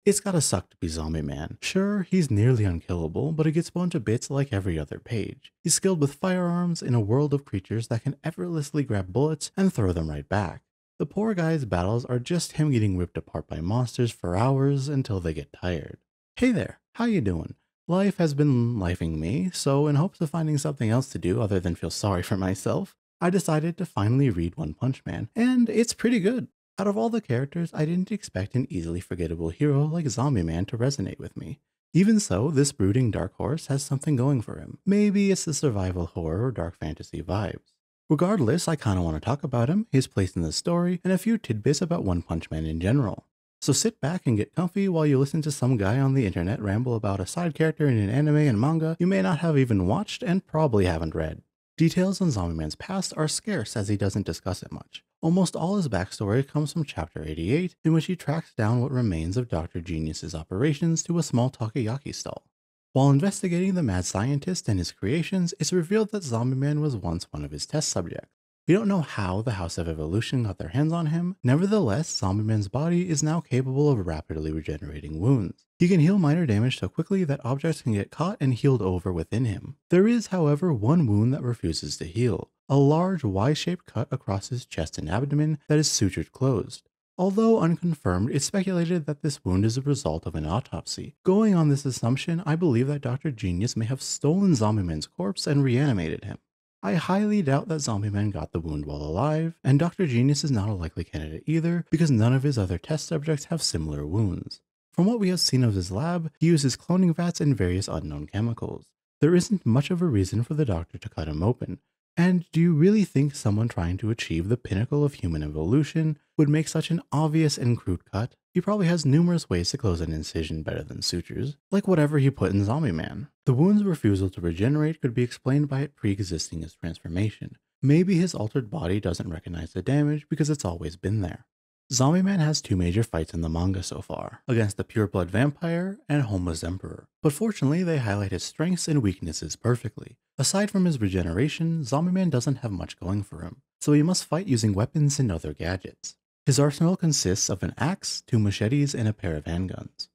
It's gotta suck to be Zombieman. Sure, he's nearly unkillable, but he gets blown to bits like every other page. He's skilled with firearms in a world of creatures that can effortlessly grab bullets and throw them right back. The poor guy's battles are just him getting ripped apart by monsters for hours until they get tired. Hey there, how you doing? Life has been lifing me, so in hopes of finding something else to do other than feel sorry for myself, I decided to finally read One Punch Man, and it's pretty good. Out of all the characters, I didn't expect an easily forgettable hero like Zombie Man to resonate with me. Even so, this brooding dark horse has something going for him. Maybe it's the survival horror or dark fantasy vibes. Regardless, I kinda want to talk about him, his place in the story, and a few tidbits about One Punch Man in general. So sit back and get comfy while you listen to some guy on the internet ramble about a side character in an anime and manga you may not have even watched and probably haven't read. Details on Zombie Man's past are scarce as he doesn't discuss it much. Almost all his backstory comes from Chapter 88, in which he tracks down what remains of Dr. Genius's operations to a small takoyaki stall. While investigating the mad scientist and his creations, it's revealed that Zombie Man was once one of his test subjects. We don't know how the House of Evolution got their hands on him. Nevertheless, Zombie Man's body is now capable of rapidly regenerating wounds. He can heal minor damage so quickly that objects can get caught and healed over within him. There is, however, one wound that refuses to heal, a large Y-shaped cut across his chest and abdomen that is sutured closed. Although unconfirmed, it's speculated that this wound is a result of an autopsy. Going on this assumption, I believe that Dr. Genius may have stolen Zombie Man's corpse and reanimated him. I highly doubt that Zombie Man got the wound while alive, and Dr. Genius is not a likely candidate either because none of his other test subjects have similar wounds. From what we have seen of his lab, he uses cloning vats and various unknown chemicals. There isn't much of a reason for the doctor to cut him open. And do you really think someone trying to achieve the pinnacle of human evolution would make such an obvious and crude cut? He probably has numerous ways to close an incision better than sutures, like whatever he put in Zombie Man. The wound's refusal to regenerate could be explained by it pre-existing his transformation. Maybe his altered body doesn't recognize the damage because it's always been there. Zombie Man has two major fights in the manga so far, against the pureblood vampire and Homa's emperor, but fortunately they highlight his strengths and weaknesses perfectly. Aside from his regeneration, Zombie Man doesn't have much going for him, so he must fight using weapons and other gadgets. His arsenal consists of an axe, two machetes, and a pair of handguns.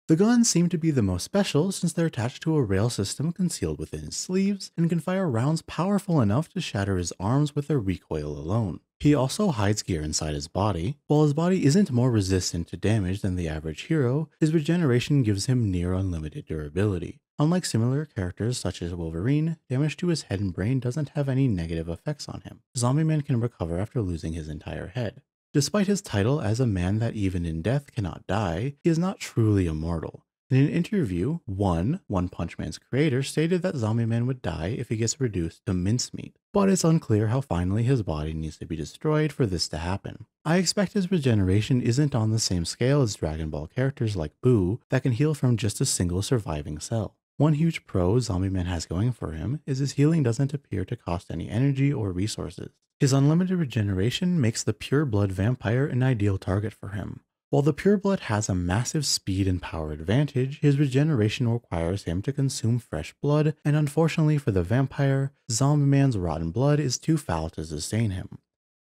The guns seem to be the most special since they're attached to a rail system concealed within his sleeves and can fire rounds powerful enough to shatter his arms with their recoil alone. He also hides gear inside his body. While his body isn't more resistant to damage than the average hero, his regeneration gives him near unlimited durability. Unlike similar characters such as Wolverine, damage to his head and brain doesn't have any negative effects on him. Zombie Man can recover after losing his entire head. Despite his title as a man that even in death cannot die, he is not truly immortal. In an interview, One Punch Man's creator stated that Zombie Man would die if he gets reduced to mincemeat, but it's unclear how finally his body needs to be destroyed for this to happen. I expect his regeneration isn't on the same scale as Dragon Ball characters like Boo that can heal from just a single surviving cell. One huge pro Zombie Man has going for him is his healing doesn't appear to cost any energy or resources. His unlimited regeneration makes the pure blood vampire an ideal target for him. While the pureblood has a massive speed and power advantage, his regeneration requires him to consume fresh blood, and unfortunately for the vampire, Zombie Man's rotten blood is too foul to sustain him.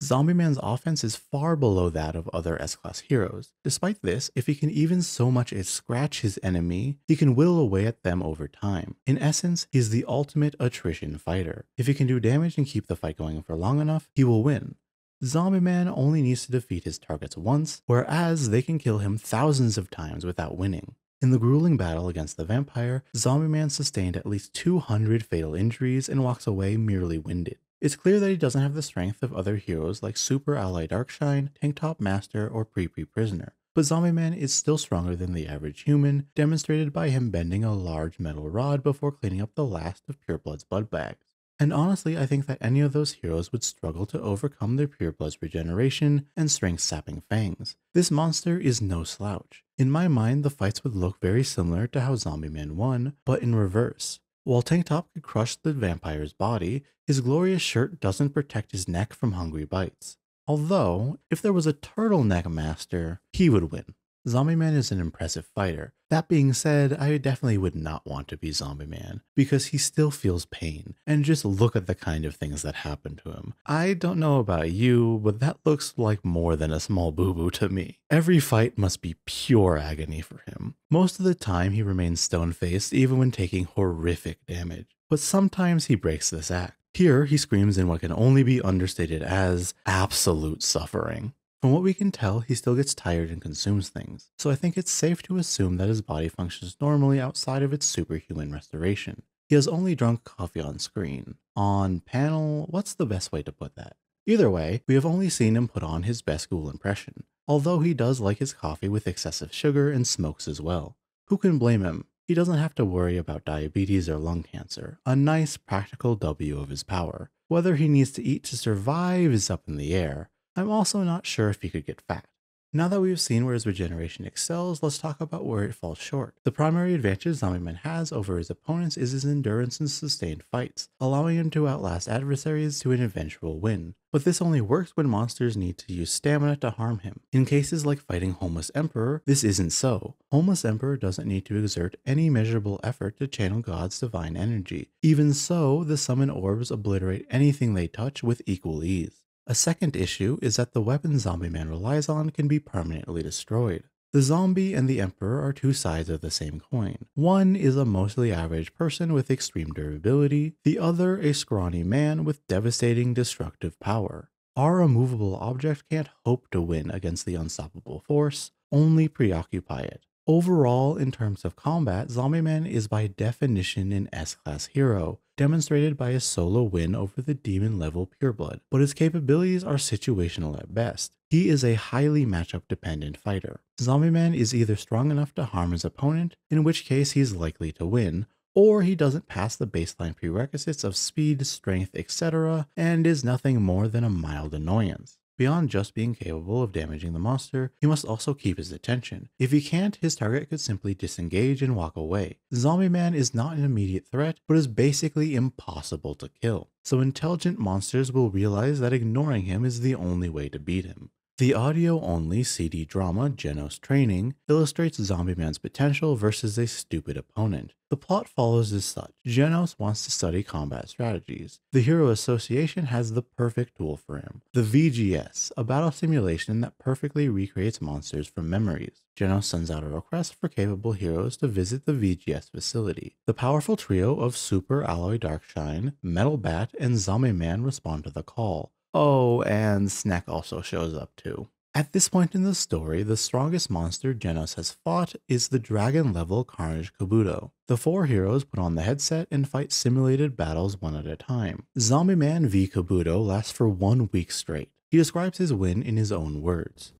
Zombie Man's offense is far below that of other S-Class heroes. Despite this, if he can even so much as scratch his enemy, he can whittle away at them over time. In essence, he's the ultimate attrition fighter. If he can do damage and keep the fight going for long enough, he will win. Zombie Man only needs to defeat his targets once, whereas they can kill him thousands of times without winning. In the grueling battle against the vampire, Zombie Man sustained at least 200 fatal injuries and walks away merely winded. It's clear that he doesn't have the strength of other heroes like Super Ally Darkshine, Tank Top Master, or Pre Prisoner, but Zombie Man is still stronger than the average human, demonstrated by him bending a large metal rod before cleaning up the last of Pureblood's blood bags. And honestly, I think that any of those heroes would struggle to overcome their Pureblood's regeneration and strength-sapping fangs. This monster is no slouch. In my mind, the fights would look very similar to how Zombie Man won, but in reverse. While Tank Top could crush the vampire's body, his glorious shirt doesn't protect his neck from hungry bites. Although, if there was a turtleneck master, he would win. Zombieman is an impressive fighter. That being said, I definitely would not want to be Zombieman because he still feels pain, and just look at the kind of things that happen to him. I don't know about you, but that looks like more than a small boo-boo to me. Every fight must be pure agony for him. Most of the time he remains stone-faced even when taking horrific damage, but sometimes he breaks this act. Here, he screams in what can only be understated as absolute suffering. From what we can tell, he still gets tired and consumes things, so I think it's safe to assume that his body functions normally outside of its superhuman restoration. He has only drunk coffee on screen. On panel, what's the best way to put that? Either way, we have only seen him put on his best ghoul impression, although he does like his coffee with excessive sugar and smokes as well. Who can blame him? He doesn't have to worry about diabetes or lung cancer, a nice practical W of his power. Whether he needs to eat to survive is up in the air. I'm also not sure if he could get fat. Now that we've seen where his regeneration excels, let's talk about where it falls short. The primary advantage Zombieman has over his opponents is his endurance in sustained fights, allowing him to outlast adversaries to an eventual win. But this only works when monsters need to use stamina to harm him. In cases like fighting Homeless Emperor, this isn't so. Homeless Emperor doesn't need to exert any measurable effort to channel God's divine energy. Even so, the summon orbs obliterate anything they touch with equal ease. A second issue is that the weapon Zombieman relies on can be permanently destroyed. The zombie and the emperor are two sides of the same coin. One is a mostly average person with extreme durability, the other a scrawny man with devastating destructive power. Our immovable object can't hope to win against the unstoppable force, only preoccupy it. Overall, in terms of combat, Zombieman is by definition an S-class hero, demonstrated by his solo win over the demon-level pureblood, but his capabilities are situational at best. He is a highly matchup-dependent fighter. Zombieman is either strong enough to harm his opponent, in which case he's likely to win, or he doesn't pass the baseline prerequisites of speed, strength, etc., and is nothing more than a mild annoyance. Beyond just being capable of damaging the monster, he must also keep his attention. If he can't, his target could simply disengage and walk away. Zombieman is not an immediate threat, but is basically impossible to kill, so intelligent monsters will realize that ignoring him is the only way to beat him. The audio-only CD drama Genos Training illustrates Zombieman's potential versus a stupid opponent. The plot follows as such. Genos wants to study combat strategies. The Hero Association has the perfect tool for him, the VGS, a battle simulation that perfectly recreates monsters from memories. Genos sends out a request for capable heroes to visit the VGS facility. The powerful trio of Super Alloy Darkshine, Metal Bat, and Zombieman respond to the call. Oh, and Snack also shows up too. At this point in the story, the strongest monster Genos has fought is the dragon-level Carnage Kabuto. The four heroes put on the headset and fight simulated battles one at a time. Zombieman v Kabuto lasts for 1 week straight. He describes his win in his own words.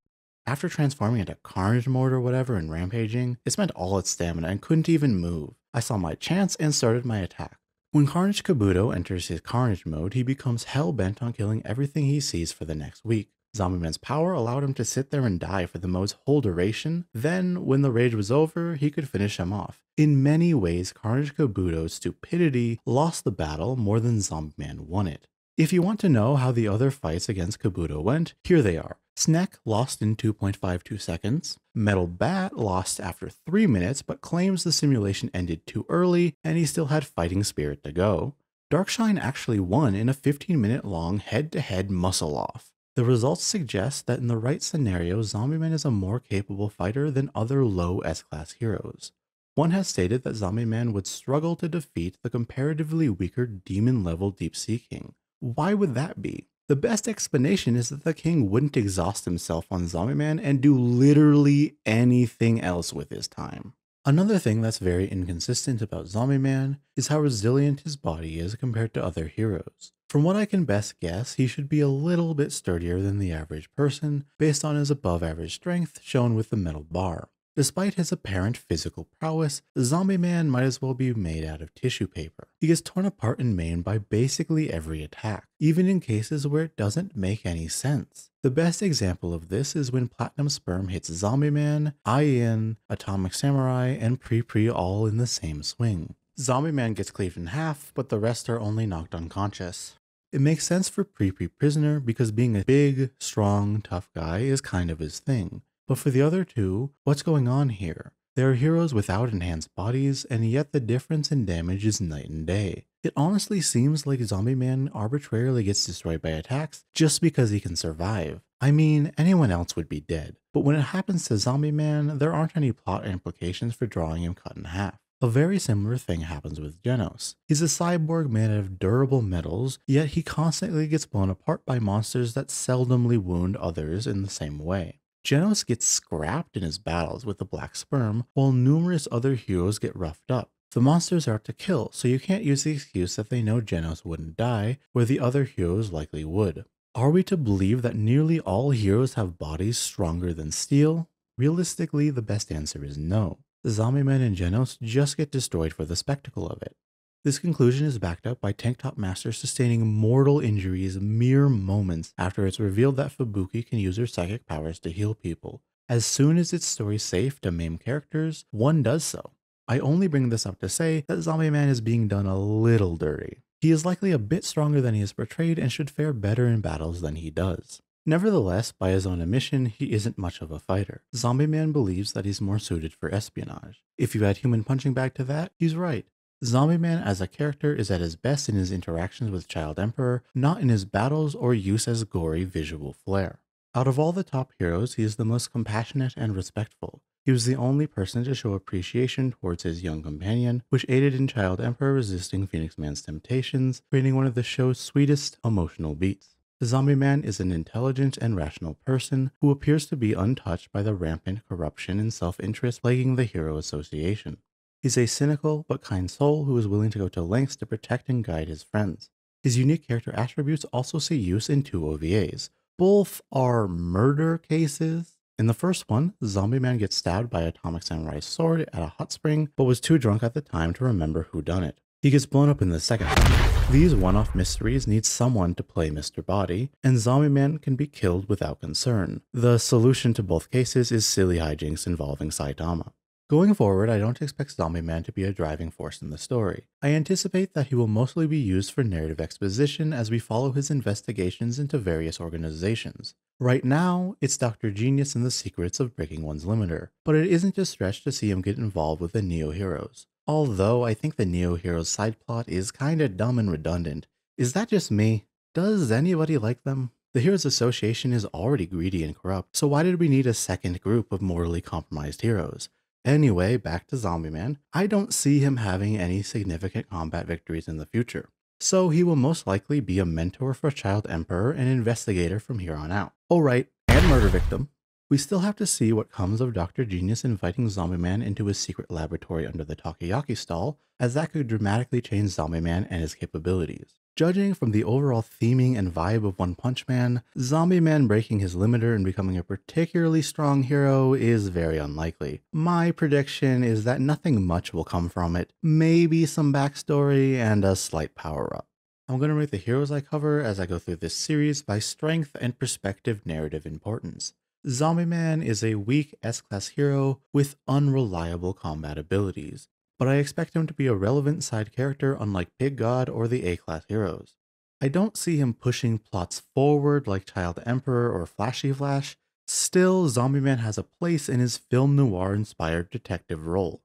After transforming into Carnage mode or whatever and rampaging, it spent all its stamina and couldn't even move. I saw my chance and started my attack. When Carnage Kabuto enters his Carnage mode, he becomes hell-bent on killing everything he sees for the next week. Zombieman's power allowed him to sit there and die for the mode's whole duration, then, when the rage was over, he could finish him off. In many ways, Carnage Kabuto's stupidity lost the battle more than Zombieman won it. If you want to know how the other fights against Kabuto went, here they are. Snack lost in 2.52 seconds. Metal Bat lost after 3 minutes but claims the simulation ended too early and he still had fighting spirit to go. Darkshine actually won in a 15-minute long head-to-head muscle-off. The results suggest that in the right scenario, Zombieman is a more capable fighter than other low S-class heroes. One has stated that Zombieman would struggle to defeat the comparatively weaker demon-level Deep Sea King. Why would that be? The best explanation is that the king wouldn't exhaust himself on Zombieman and do literally anything else with his time. Another thing that's very inconsistent about Zombieman is how resilient his body is compared to other heroes. From what I can best guess, he should be a little bit sturdier than the average person based on his above average strength shown with the metal bar. Despite his apparent physical prowess, Zombieman might as well be made out of tissue paper. He gets torn apart and maimed by basically every attack, even in cases where it doesn't make any sense. The best example of this is when Platinum Sperm hits Zombieman, Ayin, Atomic Samurai, and Pri all in the same swing. Zombieman gets cleaved in half, but the rest are only knocked unconscious. It makes sense for Pri prisoner because being a big, strong, tough guy is kind of his thing. But for the other two, what's going on here? There are heroes without enhanced bodies, and yet the difference in damage is night and day. It honestly seems like Zombieman arbitrarily gets destroyed by attacks just because he can survive. I mean, anyone else would be dead. But when it happens to Zombieman, there aren't any plot implications for drawing him cut in half. A very similar thing happens with Genos. He's a cyborg made out of durable metals, yet he constantly gets blown apart by monsters that seldomly wound others in the same way. Genos gets scrapped in his battles with the Black Sperm, while numerous other heroes get roughed up. The monsters are to kill, so you can't use the excuse that they know Genos wouldn't die, where the other heroes likely would. Are we to believe that nearly all heroes have bodies stronger than steel? Realistically, the best answer is no. The Zombieman and Genos just get destroyed for the spectacle of it. This conclusion is backed up by Tank Top Master sustaining mortal injuries mere moments after it's revealed that Fubuki can use her psychic powers to heal people. As soon as it's story safe to maim characters, one does so. I only bring this up to say that Zombieman is being done a little dirty. He is likely a bit stronger than he is portrayed and should fare better in battles than he does. Nevertheless, by his own admission, he isn't much of a fighter. Zombieman believes that he's more suited for espionage. If you add human punching bag to that, he's right. Zombieman as a character is at his best in his interactions with Child Emperor, not in his battles or use as gory visual flair. Out of all the top heroes, he is the most compassionate and respectful. He was the only person to show appreciation towards his young companion, which aided in Child Emperor resisting Phoenix Man's temptations, creating one of the show's sweetest emotional beats. The Zombieman is an intelligent and rational person who appears to be untouched by the rampant corruption and self-interest plaguing the hero association. He's a cynical but kind soul who is willing to go to lengths to protect and guide his friends. His unique character attributes also see use in two OVAs. Both are murder cases. In the first one, Zombieman gets stabbed by Atomic Samurai's sword at a hot spring, but was too drunk at the time to remember who done it. He gets blown up in the second one. These one-off mysteries need someone to play Mr. Body, and Zombieman can be killed without concern. The solution to both cases is silly hijinks involving Saitama. Going forward, I don't expect Zombieman to be a driving force in the story. I anticipate that he will mostly be used for narrative exposition as we follow his investigations into various organizations. Right now, it's Dr. Genius and the secrets of breaking one's limiter, but it isn't a stretch to see him get involved with the Neo Heroes. Although I think the Neo Heroes side plot is kinda dumb and redundant. Is that just me? Does anybody like them? The Heroes Association is already greedy and corrupt, so why did we need a second group of morally compromised heroes? Anyway, back to Zombieman. I don't see him having any significant combat victories in the future, so he will most likely be a mentor for Child Emperor and investigator from here on out. Oh right, and murder victim. We still have to see what comes of Dr. Genius inviting Zombieman into his secret laboratory under the takoyaki stall, as that could dramatically change Zombieman and his capabilities. Judging from the overall theming and vibe of One Punch Man, Zombieman breaking his limiter and becoming a particularly strong hero is very unlikely. My prediction is that nothing much will come from it, maybe some backstory and a slight power-up. I'm going to rate the heroes I cover as I go through this series by strength and perspective narrative importance. Zombieman is a weak S-class hero with unreliable combat abilities, but I expect him to be a relevant side character unlike Pig God or the A-class heroes. I don't see him pushing plots forward like Child Emperor or Flashy Flash. Still, Zombieman has a place in his film noir-inspired detective role.